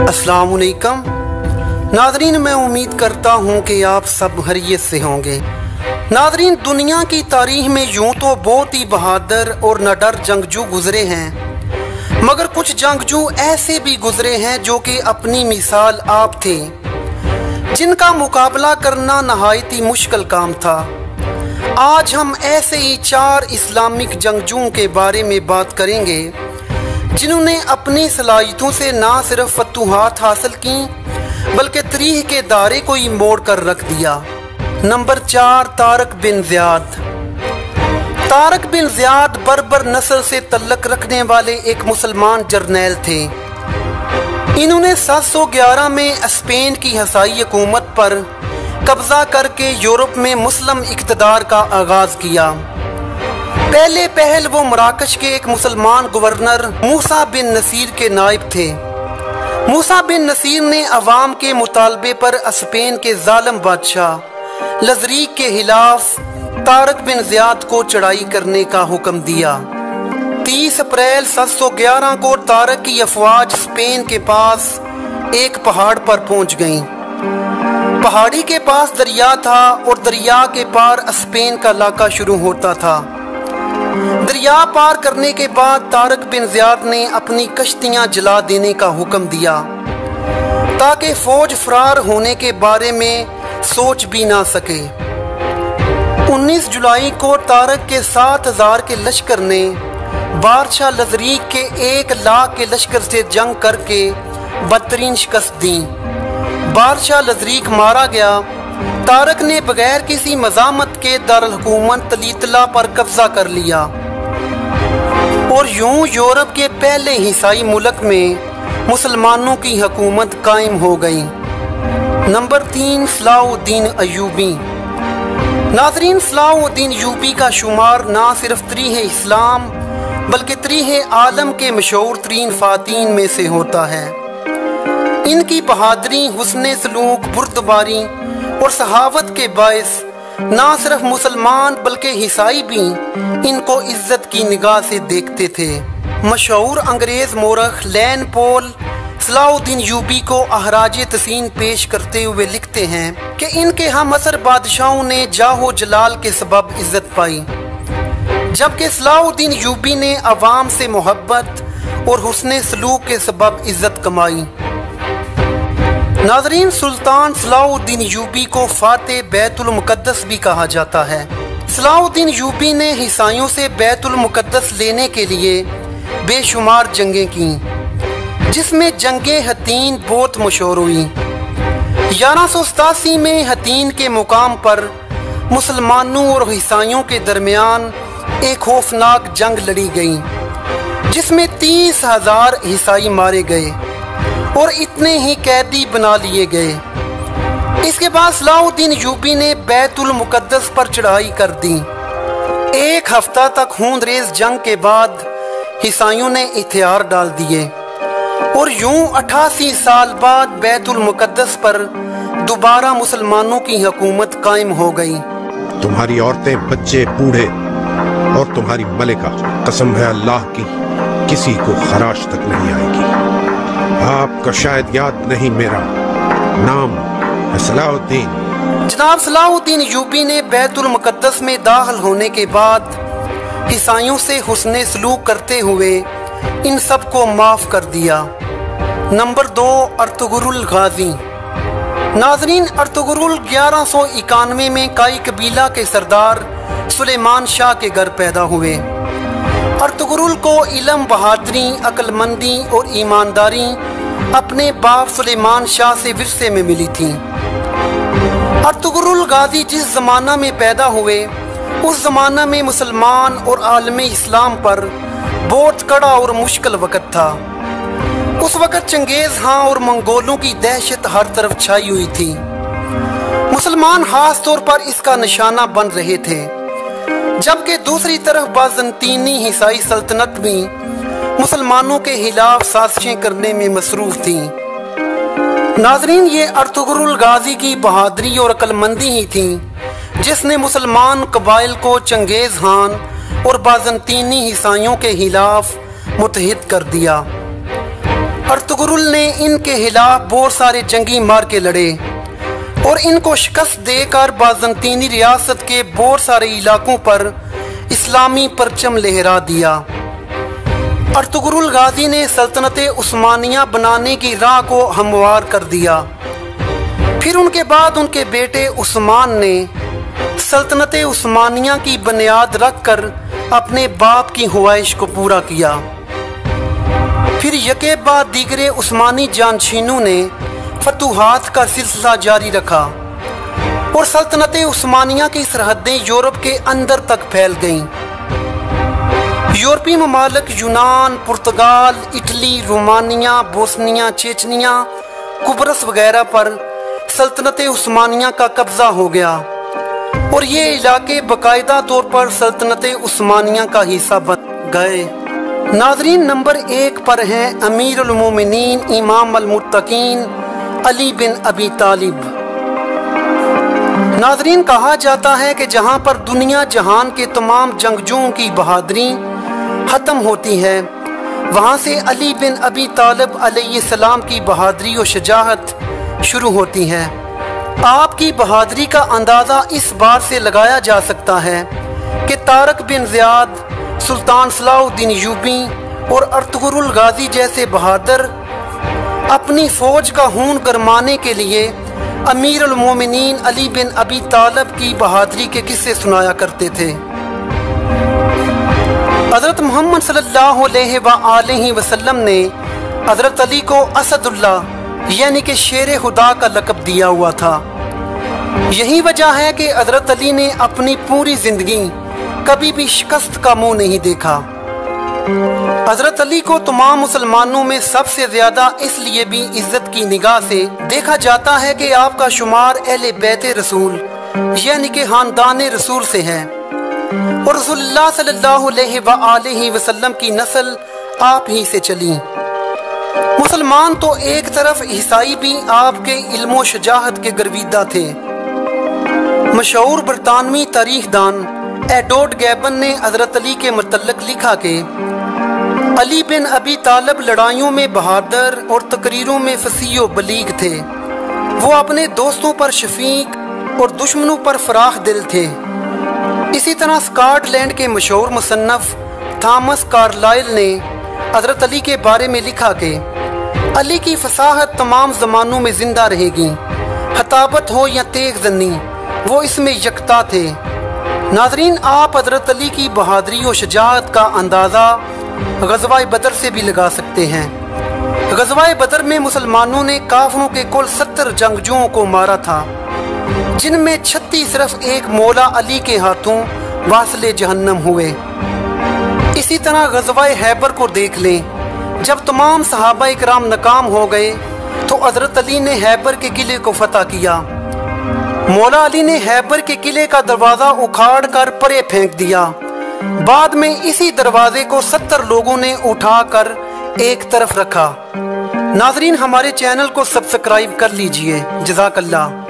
अस्सलाम वालेकुम नाज़रीन, मैं उम्मीद करता हूँ कि आप सब खैरियत से होंगे। नाज़रीन, दुनिया की तारीख में यूँ तो बहुत ही बहादुर और निडर जंगजू गुजरे हैं, मगर कुछ जंगजू ऐसे भी गुजरे हैं जो कि अपनी मिसाल आप थे, जिनका मुकाबला करना नहायत ही मुश्किल काम था। आज हम ऐसे ही 4 इस्लामिक जंगजुओं के बारे में बात करेंगे जिन्होंने अपनी सलाहियतों से ना सिर्फ फतूहात हासिल की बल्कि तारीख के दायरे को ही मोड़ कर रख दिया। Number 4, Tariq bin Ziyad. Tariq bin Ziyad बर्बर नस्ल से तल्लुक़ रखने वाले एक मुसलमान जर्नैल थे। इन्होंने 711 में स्पेन की ईसाई हुकूमत पर कब्जा करके यूरोप में मुस्लिम इक़्तिदार का आगाज़ किया। पहले पहल वो मराकश के एक मुसलमान गवर्नर मूसा बिन नसीर के नायब थे। मूसा बिन नसीर ने अवाम के मुतालबे पर स्पेन के जालिम बादशाह लज़रीक के खिलाफ तारिक बिन ज़ियाद को चढ़ाई करने का हुक्म दिया। 30 अप्रैल 711 को तारिक की अफवाज स्पेन के पास एक पहाड़ पर पहुंच गई। पहाड़ी के पास दरिया था और दरिया के पार स्पेन का इलाका शुरू होता था। दरिया पार करने के बाद तारिक बिन ज़ियाद ने अपनी कश्तियां जला देने का हुक्म दिया ताकि फौज फरार होने के बारे में सोच भी ना सके। 19 जुलाई को तारिक के 7000 के लश्कर ने बादशाह लज़रीक के 1 लाख के लश्कर से जंग करके बदतरीन शिकस्त दी। बादशाह लज़रीक मारा गया। तारिक ने बगैर किसी मज़ामत के दारुल हुकूमत तलीतला पर कब्जा कर लिया और यूं यूरोप के पहले ईसाई मुल्क में मुसलमानों की हुकूमत कायम हो गई। Number 3, Salahuddin Ayyubi. नाज़रीन, सलाहुद्दीन अय्यूबी का शुमार ना सिर्फ तारीख़ इस्लाम बल्कि तारीख़ आलम के मशहूर तरीन फ़ातीन में से होता है। इनकी बहादुरी, हुस्न सलूक, बुर्दबारी और सहावत के बायस ना सिर्फ मुसलमान बल्कि ईसाई भी इनको इज्जत की निगाह से देखते थे। मशहूर अंग्रेज मोरख लैन पोल सलाहुद्दीन अय्यूबी को अहराज तहसीन पेश करते हुए लिखते हैं कि इनके हम असर बादशाहों ने जाहो जलाल के सबब इज्जत पाई, जबकि सलाहुद्दीन अय्यूबी ने अवाम से मोहब्बत और हुस्न सलूक के सबब इज्जत कमाई। नाज़रीन, सुल्तान सलाहुद्दीन अय्यूबी को फातेह बैतुल मुक़द्दस भी कहा जाता है। सलाहुद्दीन अय्यूबी ने ईसाइयों से बैतुल मुक़द्दस लेने के लिए बेशुमार जंगें की, जिसमें जंगे हतीन बहुत मशहूर हुई। 1187 में हतीन के मुकाम पर मुसलमानों और ईसाइयों के दरमियान एक खौफनाक जंग लड़ी गई, जिसमें 30,000 ईसाई मारे गए और इतने ही कैदी बना लिए गए। इसके बाद सलाहुद्दीन अय्यूबी ने बैतुल मुक़द्दस पर चढ़ाई कर दी। 1 हफ्ता तक खूनरेज़ जंग के बाद ईसाइयों ने इत्यार डाल दिए और यूं 88 साल बाद बैतुल मुक़द्दस पर दोबारा मुसलमानों की हुकूमत कायम हो गई। तुम्हारी औरतें, बच्चे, बूढ़े और तुम्हारी मलिका, कसम है अल्लाह की, किसी को खराश तक नहीं आएगी। आपका शायद याद नहीं, मेरा नाम है सलाहुद्दीन। जनाब सलाहुद्दीन अय्यूबी ने बैतुल मुक़द्दस में दाखिल होने के बाद ईसाइयों से हुस्न सलूक करते हुए इन सब को माफ़ कर दिया। नंबर 2, अर्तुगरुल गाजी। नाज़रीन, अर्तुगरुल 1191 में काई कबीला के सरदार सुलेमान शाह के घर पैदा हुए। अर्तुगरुल को इल्म, बहादुरी, अक्लमंदी और ईमानदारी अपने बाप सुलेमान शाह से विरसे में मिली थी। अर्तुगरुल गाजी जिस ज़माना में पैदा हुए उस ज़माना में मुसलमान और आलम इस्लाम पर बहुत कड़ा और मुश्किल वक़्त था। उस वक़्त चंगेज़ खां और मंगोलों की दहशत हर तरफ छाई हुई थी। मुसलमान खास तौर पर इसका निशाना बन रहे थे, जबकि दूसरी तरफ बाज़ंतीनी ईसाई सल्तनत भी मुसलमानों के खिलाफ साजिशें करने में मसरूफ़ थी। नाज़रीन, ये अर्तुगरुल गाजी की बहादुरी और अक्लमंदी ही थी जिसने मुसलमान कबाइल को चंगेज़ खान और बाज़ंतीनी ईसाइयों के खिलाफ मुत्तहिद कर दिया। अर्तुगरुल ने इनके खिलाफ बहुत सारे जंगी मार के लड़े और इनको शिकस्त देकर बाज़ंतीनी रियासत के बहुत सारे इलाकों पर इस्लामी परचम लहरा दिया। अर्तुगरुल गाजी ने सल्तनत उस्मानिया बनाने की राह को हमवार कर दिया। फिर उनके बाद उनके बेटे उस्मान ने सल्तनत उस्मानिया की बुनियाद रखकर अपने बाप की ख्वाहिश को पूरा किया। फिर यके बाद दीगरे उस्मानी जानशीनों ने फतूहात का सिलसिला जारी रखा और सल्तनत उस्मानिया की सरहदें यूरोप के अंदर तक फैल गईं। यूरोपीय ममालिक यूनान, पुर्तगाल, इटली, रोमानिया, बोस्निया, चेचनिया, कुब्रस वगैरह पर सल्तनत उस्मानिया का कब्जा हो गया और ये इलाके बाकायदा तौर पर सल्तनत उस्मानिया का हिस्सा बन गए। नाज़रीन, नंबर 1 पर हैं अमीरुल मोमिनीन इमाम अल मुत्तकीन अली बिन अबी तालिब। नाज़रीन, कहा जाता है कि जहाँ पर दुनिया जहान के तमाम जंगजुओं की बहादुरी ख़त्म होती है, वहाँ से अली बिन अबी तालिब अलैहिस्सलाम की बहादुरी और शजाअत शुरू होती है। आपकी बहादुरी का अंदाज़ा इस बात से लगाया जा सकता है कि तारक बिन ज़ियाद, सुल्तान सलाहुद्दीन यूबी और अर्तुगरुल गाजी जैसे बहादुर अपनी फ़ौज का खून गरमाने के लिए अमीरुल मोमिनीन अली बिन अबी तालिब की बहादुरी के किस्से सुनाया करते थे। हज़रत मोहम्मद सल्लल्लाहु अलैहि वसल्लम ने हज़रत अली को असदुल्लाह यानी कि शेर खुदा का लक़ब दिया हुआ था। यही वजह है कि हज़रत अली ने अपनी पूरी ज़िंदगी कभी भी शिकस्त का मुंह नहीं देखा। हज़रत अली को तमाम मुसलमानों में सबसे ज़्यादा इसलिए भी इज़्ज़त की निगाह से देखा जाता है कि आपका शुमार अहले बैत रसूल यानी कि ख़ानदान रसूल से है और रसूलुल्लाह सल्लल्लाहु अलैहि वसल्लम की नस्ल आप ही से चली। मुसलमान तो एक तरफ ईसाई भी आपके इल्मो शजाहत के गर्विदा थे। मशहूर बरतानवी तारीखदान एडोड गैबन ने हज़रत अली के मुतल्लिक़ लिखा कि अली बिन अबी तालिब लड़ाइयों में बहादुर और तकरीरों में फसीह व बलीग थे। वो अपने दोस्तों पर शफीक और दुश्मनों पर फराख दिल थे। इसी तरह स्कॉटलैंड के मशहूर मुसन्नफ़ थॉमस कार्लाइल ने हज़रत अली के बारे में लिखा कि अली की फसाहत तमाम ज़मानों में ज़िंदा रहेगी, खताबत हो या तेग जन्नी, वो इसमें यकता थे। नाज़रीन, आप हज़रत अली की बहादुरी और शजाअत का अंदाज़ा ग़ज़वा बदर से भी लगा सकते हैं। ग़ज़वा बदर में मुसलमानों ने काफ़िरों के कुल 70 जंगजुओं को मारा था, जिनमें 36 सिर्फ एक मौला अली के हाथों वासिले जहन्नम हुए। इसी तरह ग़ज़वा हैबर को देख लें। जब तमाम सहाबा इकराम नाकाम हो गए तो हज़रत अली ने हैबर के किले को फतह किया। मौला अली ने हैबर के किले का दरवाज़ा उखाड़ कर परे फेंक दिया। बाद में इसी दरवाजे को 70 लोगों ने उठाकर एक तरफ रखा। नाज़रीन, हमारे चैनल को सब्सक्राइब कर लीजिए। जज़ाकल्लाह।